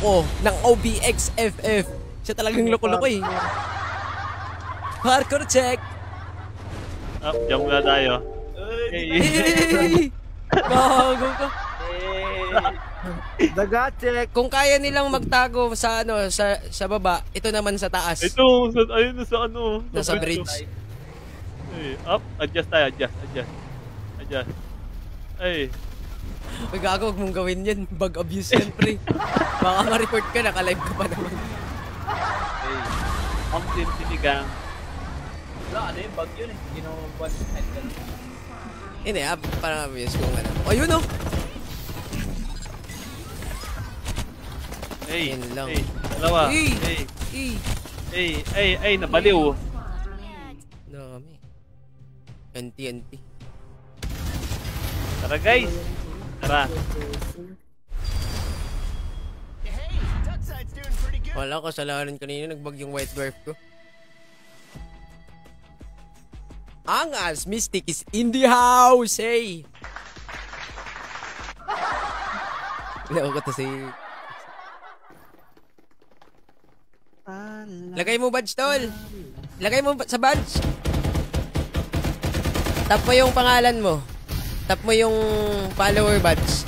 loko ng OBX FF. Siya talagang loko-loko eh. Hardcore check. Up, jump na tayo. Hey! Bago ka. Daga check. Kung kaya nilang magtago sa ano sa baba, ito naman sa taas. Ito, ayun na sa ano. Nasa bridge. Ay, up, adjust tayo, adjust. Ay. Uy, gago, huwag mong gawin yan. Bug abuse yan, pre. Baka ma-report ka, naka-live ka pa naman. Ay, ang sinigang. Wala, ano yung bug yun eh. Ginawa head ka lang. Hindi, parang obvious kung ano. Ayun oh! Ay, yun lang. ay, dalawa. Ay, nabaliw. Dami. NT. Tara guys. Tara. Wala, kasalanan kanina, nagbag yung white dwarf ko. Angas Mystic is in the house, hey! Lako ko to si... Lagay mo badge, tol! Lagay mo sa badge! Tap mo yung pangalan mo. Tap mo yung follower badge.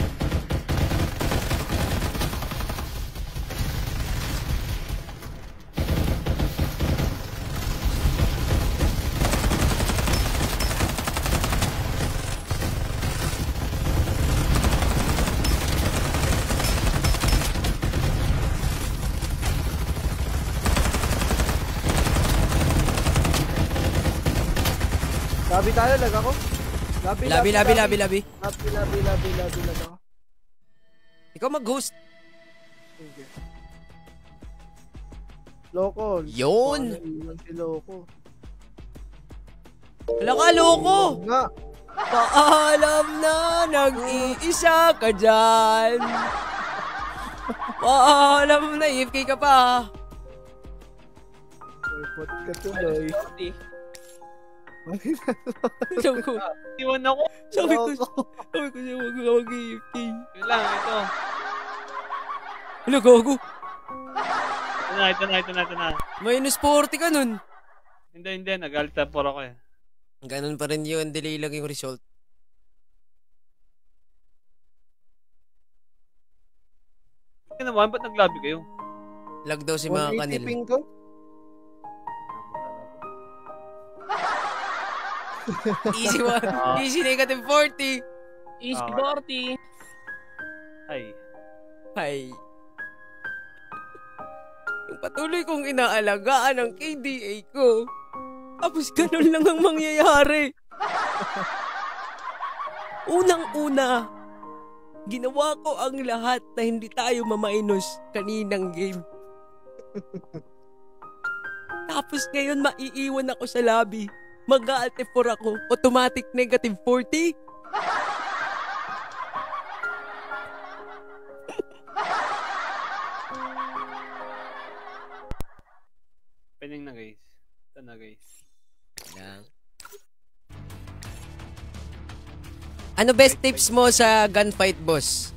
Labi tayo, lag ako. Labi. Lag ako. Ikaw mag-host. Sige. Loko. Yun! Si Loko. Wala ka, loko! Nga. Paalam na, nag-iisa ka dyan. Paalam na, AFK ka pa. Report ka tuloy. Sabi ko, Iwan ako. sabi ko siya, wag ka mag-AFK. Yun lang, ito. Wala, gago. Ito na. Minus 40 ka nun. Hindi. Nag-alt tab 4 ako eh. Ganun pa rin yun, delay lang yung result. Kaya naman, ba't naglabi kayo? Lag daw si mga 180 kanil. ping ko. Easy one. Easy negative 40. Easy Okay. 40. Ay. Yung patuloy kong inaalagaan ang KDA ko. Tapos ganun lang ang mangyayari. Unang-una, ginawa ko ang lahat na hindi tayo mamainos kaninang game. Tapos ngayon maiiwan ako sa lobby. Mag-alt-F4 ako. Automatic negative 40. Pening na guys. Ito na guys. Ano best tips mo sa gunfight, boss?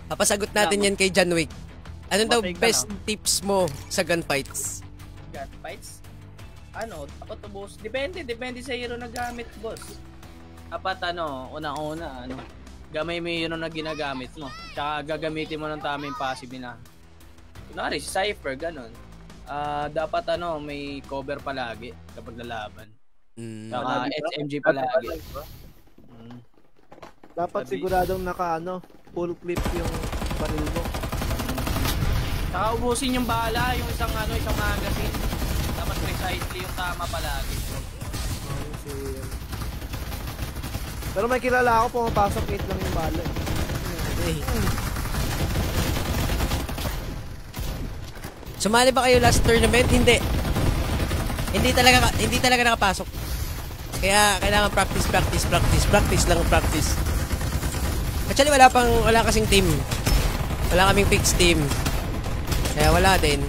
Papasagot natin yan kay John Wick. Ano daw Matay ka best tips mo sa gunfights? Gunfights? Ano, dapat to boss. Depende sa hero na gamit, boss. Dapat unang-una, gamay mo yung hero na ginagamit mo. Tsaka gagamitin mo ng tamang passive na. Kunwari, si Cypher, ganun. Dapat may cover palagi kapag lalaban. Tsaka SMG palagi. Dapat siguradong full clip yung baril mo. Tsaka ubusin yung bala, yung isang magazine. Dapat precisely yung tama palagi. Pero may kilala ako, pumapasok 8 lang yung bala. Sumali ba kayo last tournament? Hindi. Hindi talaga nakapasok. Kaya kailangan practice. Actually wala kasing team. Wala kaming fixed team. Kaya wala din.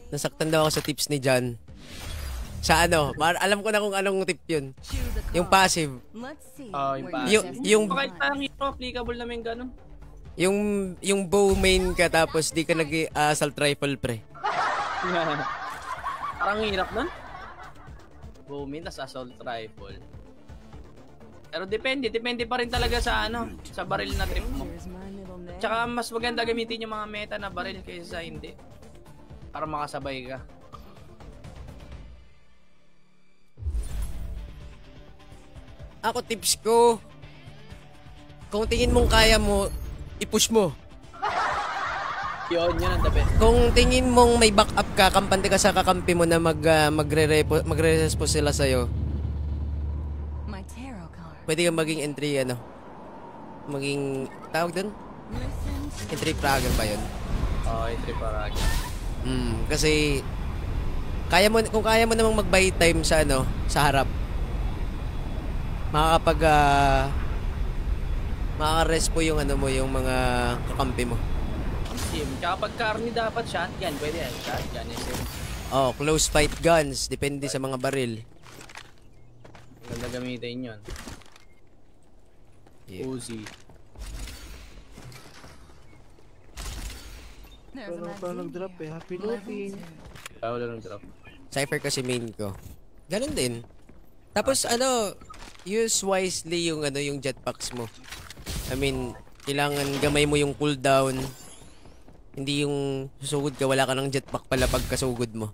Nasaktan daw ako sa tips ni John. Sa alam ko na kung anong tip yun. Yung passive. Yung passive. Yung Kahit parang hero, applicable naman ganun. Yung bow main ka tapos di ka nag-assault rifle, pre. Parang hirap nun. Booming, tas assault rifle. Pero depende pa rin talaga sa sa baril na trip mo. Tsaka mas maganda gamitin yung mga meta na baril kaysa sa hindi. Para makasabay ka. Ako, tips ko, kung tingin mong kaya mo, i-push mo. Yun ang the best. Kung tingin mong may backup ka, kampante ka sa kakampi mo na magre-response sila sa'yo, pwede kang maging entry, maging, tawag dun? Entry fragger ba yun? Oo, entry fragger. Kasi, kung kaya mo namang mag-buy time sa, sa harap, makaka-rest po yung yung mga kakampi mo. Tsaka pag karni dapat shotgun, pwede yan. Shotgun is it. Oh, close fight guns, depende sa mga baril. Ganda gamitin yun. Yeah. Uzi. Pero pa nag-drop eh. Happy looping. Wala nang drop. Cypher kasi main ko. Ganun din. Tapos use wisely yung yung jetpacks mo. I mean, kailangan gamay mo yung cooldown. Hindi yung susugod ka, wala ka ng jetpack pala pagkasugod mo.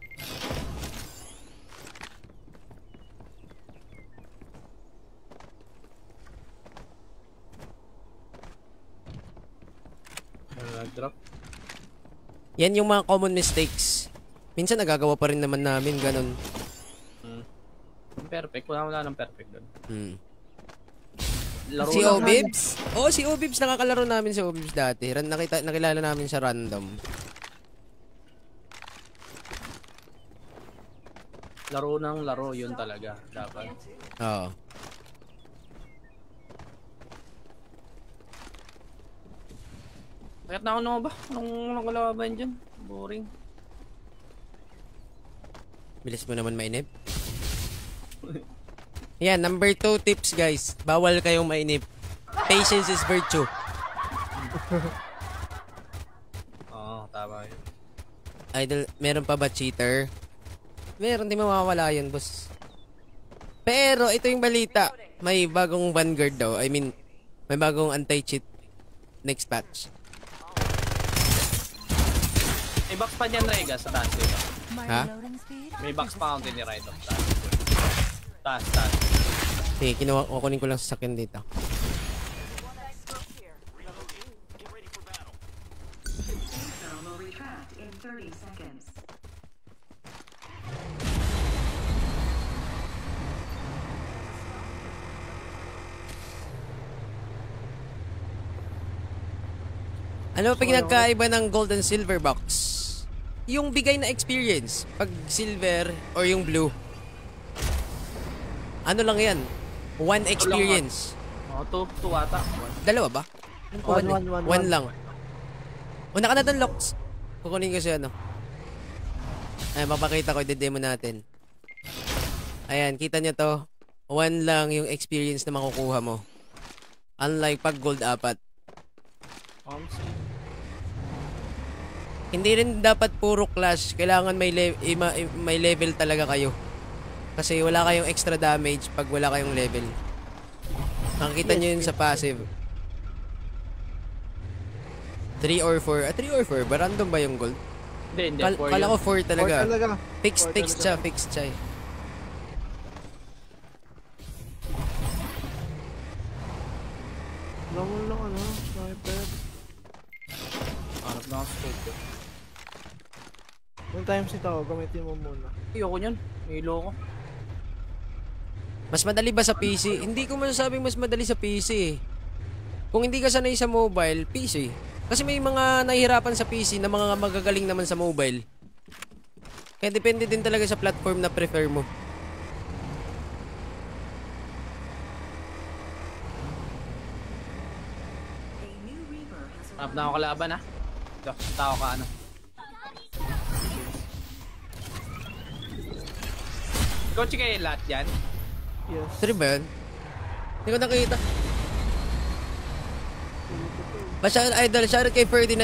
Drop. Yan yung mga common mistakes. Minsan nagagawa pa rin naman namin ganun. Perfect. Wala ng perfect doon. Si Obibs? Oo, si Obibs. Nakakalaro namin si Obibs dati. Nakilala namin sa random. Laro ng laro, yun talaga. Dapat. Oo. Bakit na ako ba? Anong nakalaban dyan? Boring. Bilis mo naman mainip. Yan, number 2 tips guys. Bawal kayong mainip. Patience is virtue. Oo, tama yun. Idol, meron pa ba cheater? Meron, di mawawala yun, boss. Pero, ito yung balita. May bagong Vanguard daw. I mean, may bagong anti-cheat next patch. May box pa dyan, Rega, sa taas dito. Ha? May box pa counter ni Ride of taas. Sige, kukunin ko lang sa sakyan dito. Ano pa pinagkaiba ng gold and silver box? Yung bigay na experience. Pag silver or yung blue. Ano lang yan? One experience. Two ata. Dalawa ba? One lang. Una ka na doon, Lox. Kukunin ko siya, Ayan, mapakita ko. I-demo natin. Ayan, kita nyo to. One lang yung experience na makukuha mo. Unlike pag gold 4. Hindi rin dapat puro clash. Kailangan may level talaga kayo. Kasi wala kayong extra damage pag wala kayong level. Nakikita nyo yun sa passive. 3 or 4. 3 or 4? Ba random ba yung gold? Hindi. Kala ko 4 talaga. 4 talaga. Fixed siya. Lamon lang sniper. Hanap na ako scope. One time si Tao, gamitin mo muna. Ayoko nyan. Hilo ko. Mas madali ba sa PC? Hindi ko masasabing mas madali sa PC eh. Kung hindi ka sanay sa mobile, PC. Kasi may mga nahihirapan sa PC na mga magagaling naman sa mobile. Kaya depende din talaga sa platform na prefer mo. Hanap na ako kalaban ha. Tao ka Coach kayo lahat dyan? Yes. Sorry ba yun? Hindi ko nakita. Shoutout idol, shoutout kay Ferdinand